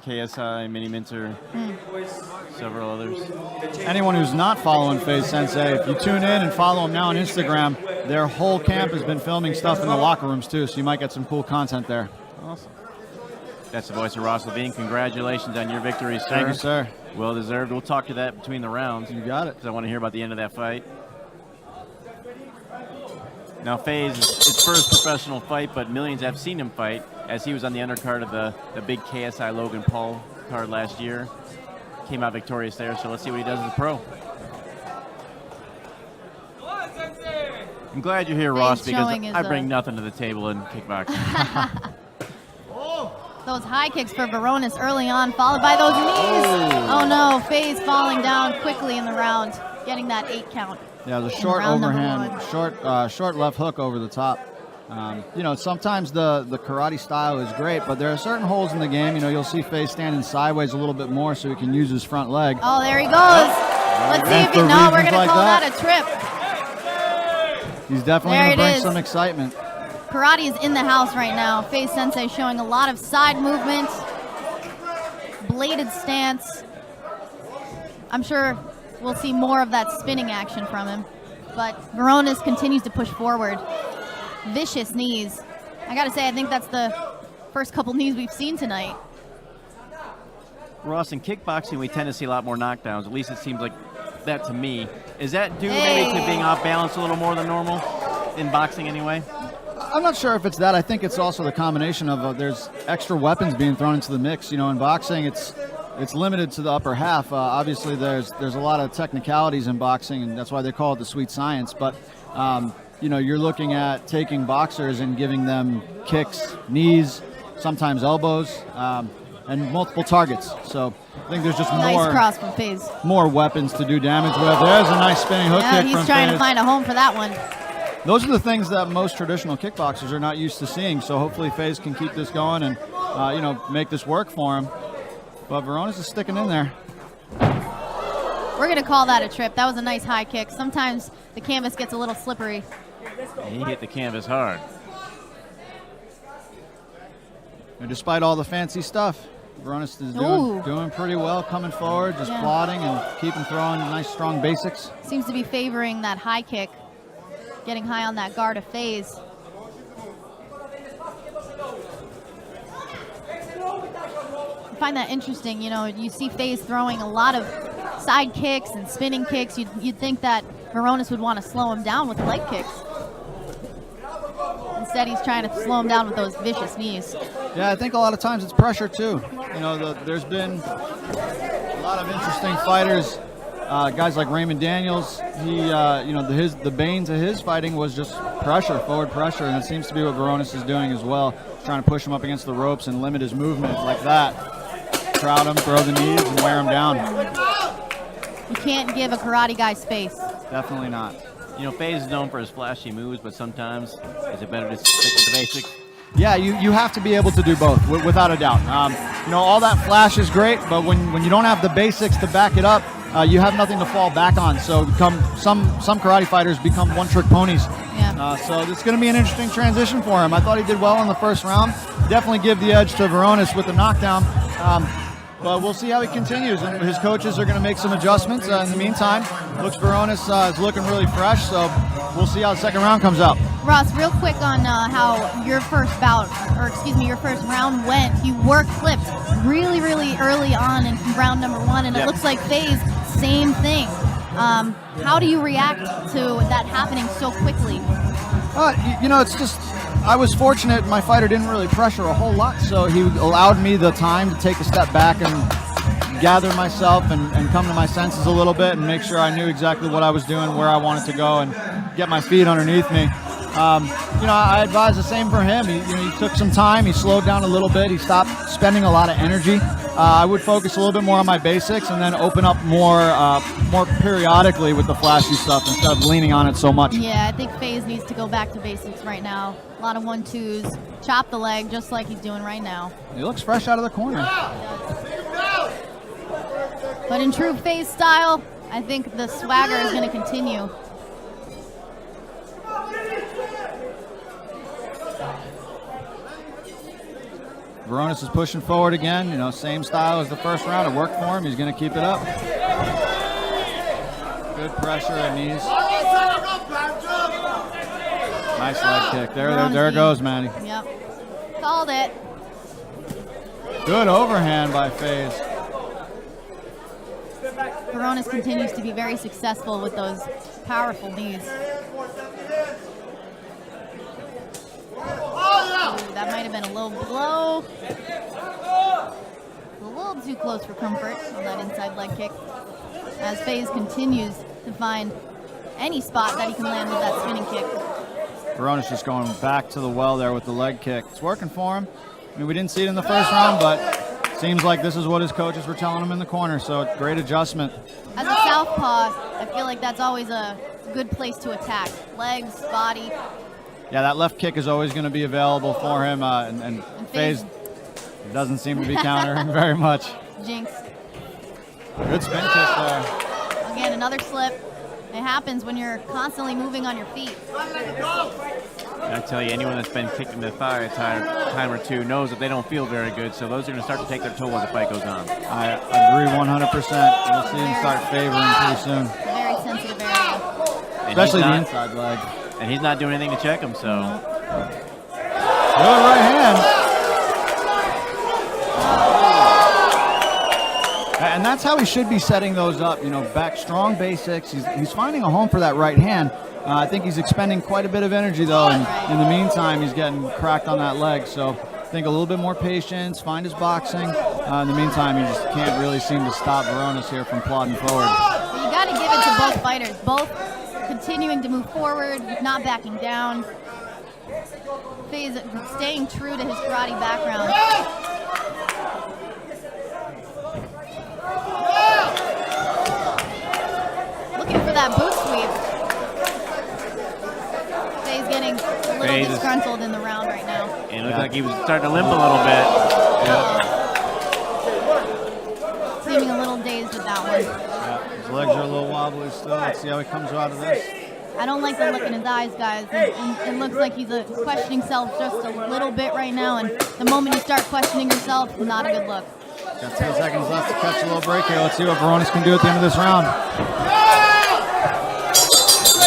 KSI, Mini Minter, several others. Anyone who's not following Faze Sensei, if you tune in and follow them now on Instagram, their whole camp has been filming stuff in the locker rooms too, so you might get some cool content there. Awesome. That's the voice of Ross Levine. Congratulations on your victory, sir. Thank you, sir. Well deserved. We'll talk to that between the rounds. You got it. Because I want to hear about the end of that fight. Now, Faze, his first professional fight, but millions have seen him fight, as he was on the undercard of the big KSI Logan Paul card last year. Came out victorious there, so let's see what he does as a pro. I'm glad you're here, Ross, because I bring nothing to the table in kickboxing. Those high kicks for Veronis early on, followed by those knees. Oh no, Faze falling down quickly in the round, getting that 8 count. Yeah, the short overhand, short left hook over the top. You know, sometimes the karate style is great, but there are certain holes in the game. You know, you'll see Faze standing sideways a little bit more so he can use his front leg. Oh, there he goes. Let's see if no, we're going to call that a trip. He's definitely going to bring some excitement. Karate is in the house right now. Faze Sensei showing a lot of side movement, bladed stance. I'm sure we'll see more of that spinning action from him. But Veronis continues to push forward. Vicious knees. I gotta say, I think that's the first couple knees we've seen tonight. Ross, in kickboxing, we tend to see a lot more knockdowns. At least it seems like that to me. Is that due maybe to being off balance a little more than normal? In boxing anyway? I'm not sure if it's that. I think it's also the combination of there's extra weapons being thrown into the mix. You know, in boxing, it's limited to the upper half. Obviously, there's a lot of technicalities in boxing, and that's why they call it the sweet science. But you know, you're looking at taking boxers and giving them kicks, knees, sometimes elbows, and multiple targets. So I think there's just nice cross from Faze. More weapons to do damage with. There's a nice spinning hook kick from Faze. He's trying to find a home for that one. Those are the things that most traditional kickboxers are not used to seeing. So hopefully Faze can keep this going and you know, make this work for him. But Veronis is sticking in there. We're going to call that a trip. That was a nice high kick. Sometimes the canvas gets a little slippery. He hit the canvas hard. And despite all the fancy stuff, Veronis is doing pretty well, coming forward, just plodding and keeping throwing nice, strong basics. Seems to be favoring that high kick, getting high on that guard of Faze. I find that interesting. You know, you see Faze throwing a lot of side kicks and spinning kicks. You'd think that Veronis would want to slow him down with leg kicks. Instead, he's trying to slow him down with those vicious knees. Yeah, I think a lot of times it's pressure too. You know, there's been a lot of interesting fighters. Guys like Raymond Daniels, he, you know, the banes of his fighting was just pressure, forward pressure, and it seems to be what Veronis is doing as well, trying to push him up against the ropes and limit his movement like that. Crowd him, throw the knees, and wear him down. You can't give a karate guy space. Definitely not. You know, Faze is known for his flashy moves, but sometimes is it better to stick with the basics? Yeah, you have to be able to do both, without a doubt. You know, all that flash is great, but when you don't have the basics to back it up, you have nothing to fall back on. So some karate fighters become one-trick ponies. Yeah. So it's going to be an interesting transition for him. I thought he did well in the first round. Definitely give the edge to Veronis with the knockdown. But we'll see how he continues, and his coaches are going to make some adjustments. In the meantime, looks Veronis is looking really fresh, so we'll see how the second round comes out. Ross, real quick on how your first your first round went. You were clipped really, really early on in round number 1, and it looks like Faze, same thing. How do you react to that happening so quickly? You know, it's just, I was fortunate my fighter didn't really pressure a whole lot, so he allowed me the time to take a step back and gather myself and come to my senses a little bit and make sure I knew exactly what I was doing, where I wanted to go, and get my feet underneath me. You know, I advise the same for him. He took some time, he slowed down a little bit, he stopped spending a lot of energy. I would focus a little bit more on my basics and then open up more periodically with the flashy stuff instead of leaning on it so much. Yeah, I think Faze needs to go back to basics right now. A lot of 1-2s, chop the leg just like he's doing right now. He looks fresh out of the corner. But in true Faze style, I think the swagger is going to continue. Veronis is pushing forward again. You know, same style as the first round. It worked for him. He's going to keep it up. Good pressure and knees. Nice leg kick. There it goes, Manny. Yep. Called it. Good overhand by Faze. Veronis continues to be very successful with those powerful knees. Ooh, that might have been a little blow. A little too close for comfort on that inside leg kick. As Faze continues to find any spot that he can land with that spinning kick. Veronis just going back to the well there with the leg kick. It's working for him. I mean, we didn't see it in the first round, but seems like this is what his coaches were telling him in the corner, so great adjustment. As a southpaw, I feel like that's always a good place to attack. Legs, body. Yeah, that left kick is always going to be available for him, and Faze doesn't seem to be countering very much. Jinx. Good spin kick there. Again, another slip. It happens when you're constantly moving on your feet. I tell you, anyone that's been kicked in the thigh a time or two knows that they don't feel very good, so those are going to start to take their toll as the fight goes on. I agree 100%. We'll see him start favoring pretty soon. Very sensitive area. Especially the inside leg. And he's not doing anything to check him, so. Good right hand. And that's how he should be setting those up, you know, back strong basics. He's finding a home for that right hand. I think he's expending quite a bit of energy, though, and in the meantime, he's getting cracked on that leg. So I think a little bit more patience, find his boxing. In the meantime, he just can't really seem to stop Veronis here from plodding forward. But you got to give it to both fighters. Both continuing to move forward, not backing down. Faze staying true to his karate background. Looking for that boot sweep. Faze getting a little disgruntled in the round right now. And it looked like he was starting to limp a little bit. Seeming a little dazed with that one. Yeah, his legs are a little wobbly still. Let's see how he comes out of this. I don't like the look in his eyes, guys. And it looks like he's questioning himself just a little bit right now. And the moment you start questioning yourself, not a good look. Got 10 seconds left to catch a little break here. Let's see what Veronis can do at the end of this round.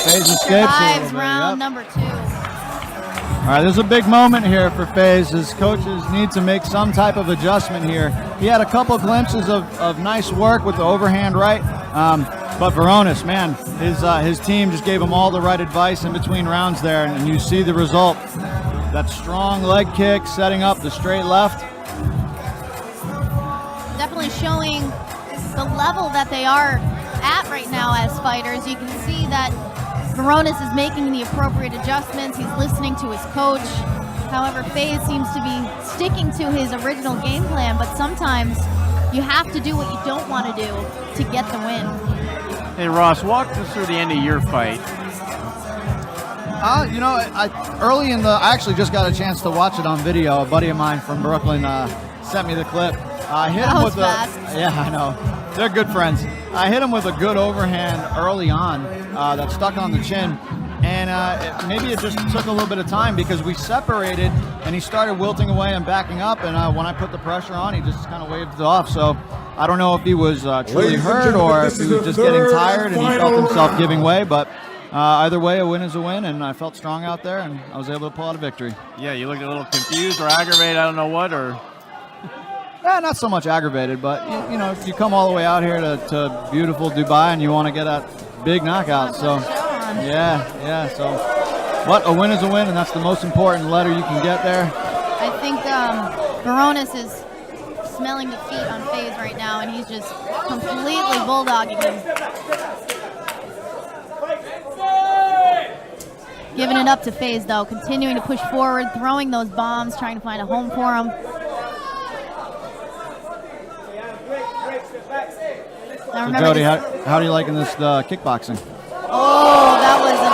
Faze escapes. Survives round number 2. All right, there's a big moment here for Faze. His coaches need to make some type of adjustment here. He had a couple glimpses of nice work with the overhand right, but Veronis, man, his team just gave him all the right advice in between rounds there, and you see the result. That strong leg kick setting up the straight left. Definitely showing the level that they are at right now as fighters. You can see that Veronis is making the appropriate adjustments. He's listening to his coach. However, Faze seems to be sticking to his original game plan, but sometimes you have to do what you don't want to do to get the win. Hey, Ross, walk us through the end of your fight. You know, I actually just got a chance to watch it on video. A buddy of mine from Brooklyn sent me the clip. I hit him with yeah, I know. They're good friends. I hit him with a good overhand early on that stuck on the chin, and maybe it just took a little bit of time because we separated, and he started wilting away and backing up, and when I put the pressure on, he just kind of waved it off. So I don't know if he was truly hurt or if he was just getting tired and he felt himself giving way, but either way, a win is a win, and I felt strong out there, and I was able to pull out a victory. Yeah, you looked a little confused or aggravated, I don't know what, or... Not so much aggravated, but you know, if you come all the way out here to beautiful Dubai and you want to get that big knockout, so yeah. So, but a win is a win, and that's the most important letter you can get there. I think Veronis is smelling defeat on Faze right now, and he's just completely bulldogging him. Giving it up to Faze though, continuing to push forward, throwing those bombs, trying to find a home for him. So Jody, how do you liking this kickboxing? Oh, that was an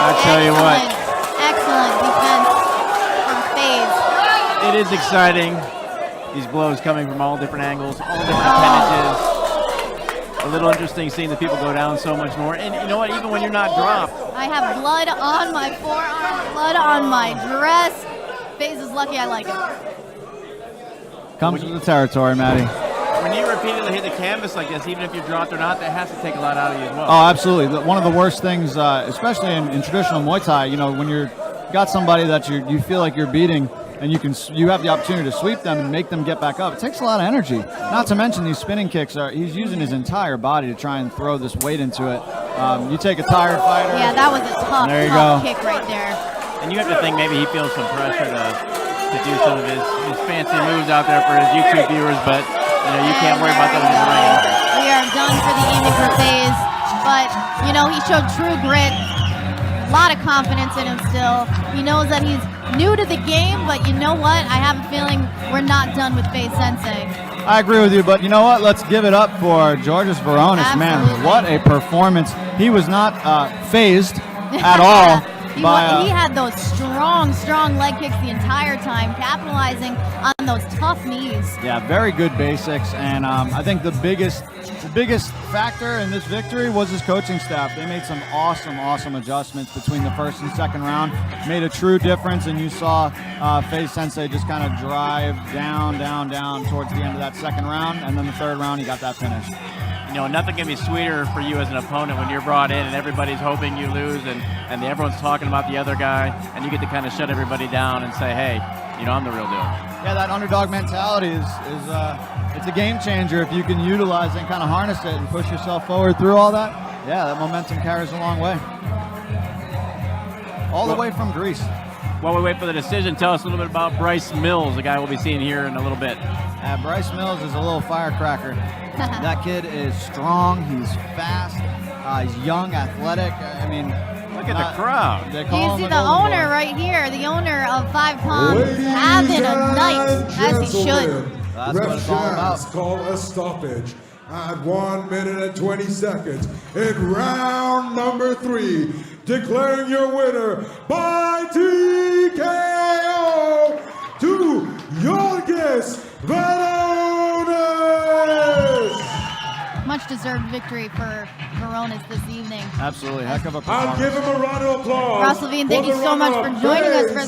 excellent defense from Faze. It is exciting. These blows coming from all different angles, all different appendages. A little interesting seeing the people go down so much more. And you know what? Even when you're not dropped. I have blood on my forearm, blood on my dress. Faze is lucky I like it. Comes with the territory, Matty. When you repeatedly hit the canvas like this, even if you're dropped or not, that has to take a lot out of you as well. Oh, absolutely. One of the worst things, especially in traditional Muay Thai, you know, when you're got somebody that you feel like you're beating, and you have the opportunity to sweep them and make them get back up. It takes a lot of energy. Not to mention these spinning kicks he's using his entire body to try and throw this weight into it. You take a tired fighter. Yeah, that was a tough kick right there. And you have to think maybe he feels some pressure to do some of his fancy moves out there for his YouTube viewers, but you can't worry about that in the ring. We are done for the evening for Faze, but he showed true grit. A lot of confidence in him still. He knows that he's new to the game, but you know what? I have a feeling we're not done with Faze Sensei. I agree with you, but you know what? Let's give it up for Giorgos Veronis. Absolutely. Man, what a performance. He was not phased at all. He had those strong leg kicks the entire time, capitalizing on those tough knees. Yeah, very good basics, and I think the biggest factor in this victory was his coaching staff. They made some awesome adjustments between the first and second round, made a true difference, and you saw Faze Sensei just kind of drive down towards the end of that second round, and then the third round he got that finish. Nothing can be sweeter for you as an opponent when you're brought in and everybody's hoping you lose and everyone's talking about the other guy, and you get to kind of shut everybody down and say, hey, I'm the real deal. Yeah, that underdog mentality is it's a game changer if you can utilize and kind of harness it and push yourself forward through all that. Yeah, that momentum carries a long way. All the way from Greece. While we wait for the decision, tell us a little bit about Bryce Mills, the guy we'll be seeing here in a little bit. Bryce Mills is a little firecracker. That kid is strong. He's fast. He's young, athletic. I mean, look at the crowd. You see the owner right here, the owner of 5 Palms, having a night, as he should. That's what it's all about. Call a stoppage at 1 minute and 20 seconds in round number 3. Declaring your winner by TKO to Giorgos Veronis. Much deserved victory for Veronis this evening. Absolutely, heck of a performance. I'll give him a round of applause. Ross Levine, thank you so much for joining us for this.